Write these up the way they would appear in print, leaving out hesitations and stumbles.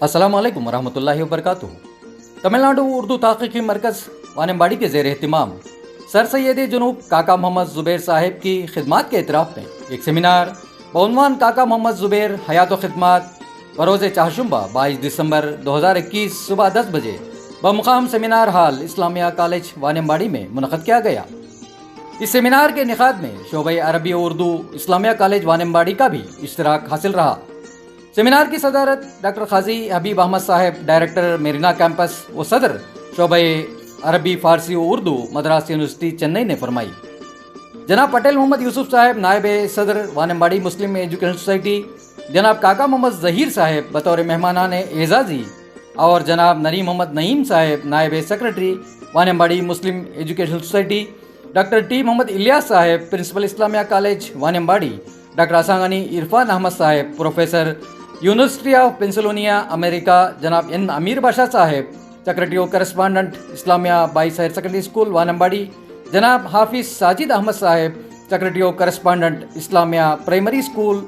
السلام علیکم ورحمۃ اللہ وبرکاتہ۔ تمل ناڈو اردو تحقیقی مرکز وانمباڑی کے زیر اہتمام سر سید جنوب کاکا محمد زبیر صاحب کی خدمات کے اعتراف میں ایک سیمینار بعنوان کاکا محمد زبیر حیات و خدمات بروز چہارشنبہ 22 دسمبر 2021 صبح 10 بجے بمقام سیمینار ہال اسلامیہ کالج وانمباڑی میں منعقد کیا گیا۔ اس سیمینار کے انعقاد میں شعبہ عربی و اردو اسلامیہ کالج وانمباڑی کا بھی اشتراک حاصل رہا۔ سیمینار کی صدارت ڈاکٹر قاضی حبیب احمد صاحب ڈائریکٹر میرینا کیمپس و صدر شعبہ عربی فارسی و اردو مدراس یونیورسٹی چنئی نے فرمائی۔ جناب پٹیل محمد یوسف صاحب نائب صدر وانمباڑی مسلم ایجوکیشن سوسائٹی، جناب کاکا محمد ظہیر صاحب بطور مہمانان اعزازی اور جناب نریم محمد نعیم صاحب نائب سیکرٹری وانمباڑی مسلم ایجوکیشن سوسائٹی، ڈاکٹر ٹی محمد الیاس صاحب پرنسپل اسلامیہ کالج وانمباڑی، ڈاکٹر اسانگانی عرفان احمد صاحب پروفیسر یونیورسٹی آف پینسلوانیا امریکہ، جناب این امیر باشا صاحب سیکرٹری و کرسپانڈنٹ اسلامیہ بائیس ہائر سیکنڈری اسکول وانمباڑی، جناب حافظ ساجد احمد صاحب سیکرٹری و کرسپانڈنٹ اسلامیہ پرائمری اسکول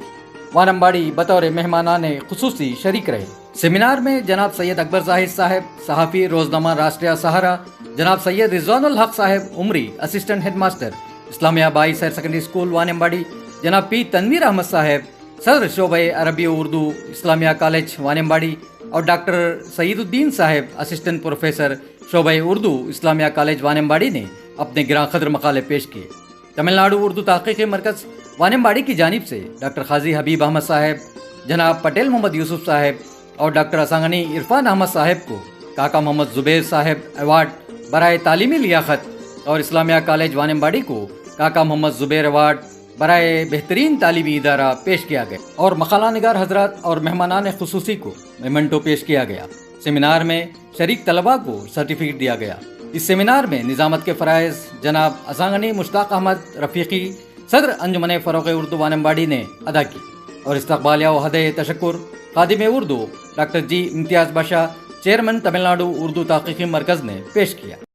وانمباڑی بطور مہمانان خصوصی شریک رہے۔ سیمینار میں جناب سید اکبر زاہد صاحب صحافی روزنامہ راشٹریہ سہارا، جناب سید رضوان الحق صاحب عمری اسسٹنٹ ہیڈ ماسٹر اسلامیہ بائیس ہائر سیکنڈری اسکول وانمباڑی، جناب پی تنویر احمد صاحب صدر شعبہ عربی و اردو اسلامیہ کالج وانمباڑی اور ڈاکٹر سعید الدین صاحب اسسٹنٹ پروفیسر شعبہ اردو اسلامیہ کالج وانمباڑی نے اپنے گراں قدر مقالے پیش کیے۔ تمل ناڈو اردو تحقیقی مرکز وانمباڑی کی جانب سے ڈاکٹر قاضی حبیب احمد صاحب، جناب پٹیل محمد یوسف صاحب اور ڈاکٹر اسانگانی عرفان احمد صاحب کو کاکا محمد زبیر صاحب ایوارڈ برائے تعلیمی لیاقت اور اسلامیہ کالج وانمباڑی کو کاکا محمد زبیر ایوارڈ برائے بہترین تعلیمی ادارہ پیش کیا گیا اور مقالہ نگار حضرات اور مہمانان خصوصی کو میمنٹو پیش کیا گیا۔ سیمینار میں شریک طلباء کو سرٹیفکیٹ دیا گیا۔ اس سیمینار میں نظامت کے فرائض جناب اسانگانی مشتاق احمد رفیقی صدر انجمن فروغ اردو وانمباڑی نے ادا کی اور استقبالیہ و ہدیہ تشکر خادم اردو ڈاکٹر جی امتیاز باشا چیئرمین تمل ناڈو اردو تحقیقی مرکز نے پیش کیا۔